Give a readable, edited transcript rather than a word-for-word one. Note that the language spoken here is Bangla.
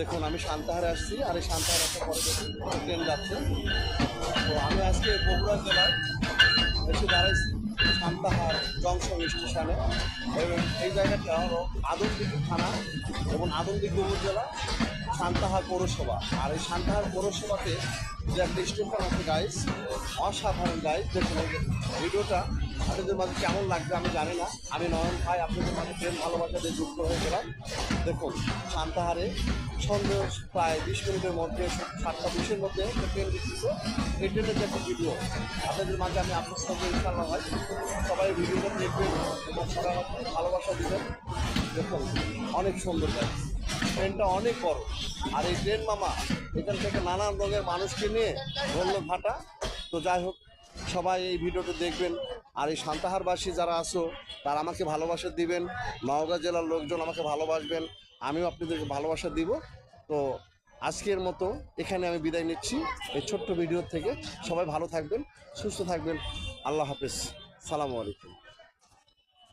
দেখুন আমি সান্তাহারে আসছি, আর এই সান্তাহারে আসার পরে দেখুন ট্রেন যাচ্ছে। তো আমি আজকে বগুড়া জেলায় এসে দাঁড়াইছি সান্তাহার জংশন স্টেশনে। এবং এই জায়গাটা হলো আদমদীঘি থানা এবং আদমদীঘি উপজেলা, সান্তাহার পৌরসভা। আর এই সান্তাহার পৌরসভাতে যে একটা স্টেশন আছে গাইস, অসাধারণ গাইস। দেখুন এই ভিডিওটা আপনাদের মাঝে কেমন লাগবে আমি জানি না। আমি নয়ন ভাই আপনাদের মাঝে প্রেম ভালোবাসা দিয়ে যুক্ত হয়ে গেলাম। দেখুন সান্তাহারে সন্ধ্যে প্রায় 20 মিনিটের মধ্যে 7:20-এর মধ্যে ট্রেন দিচ্ছে। এই ট্রেনের যে একটা ভিডিও আপনাদের মাঝে আমি আপলোড করবো ইনশাআল্লাহ হয়। সবাই ভিডিওটা দেখবেন এবং সবাই আমাকে ভালোবাসা দিবেন। দেখুন অনেক সুন্দর গাইস, ট্রেনটা অনেক বড়। আর এই ট্রেন মামা এখান থেকে নানান রঙের মানুষকে নিয়ে বলল ভাটা। তো যাই হোক, সবাই এই ভিডিওটা দেখবেন। আর এই সান্তাহারবাসী যারা আছো তারা আমাকে ভালোবাসা দিবেন, নওগাঁ জেলার লোকজন আমাকে ভালোবাসবেন, আমিও আপনাদেরকে ভালোবাসা দিব। তো আজকের মতো এখানে আমি বিদায় নিচ্ছি এই ছোট্ট ভিডিও থেকে। সবাই ভালো থাকবেন, সুস্থ থাকবেন। আল্লাহ হাফেজ, সালামু আলাইকুম।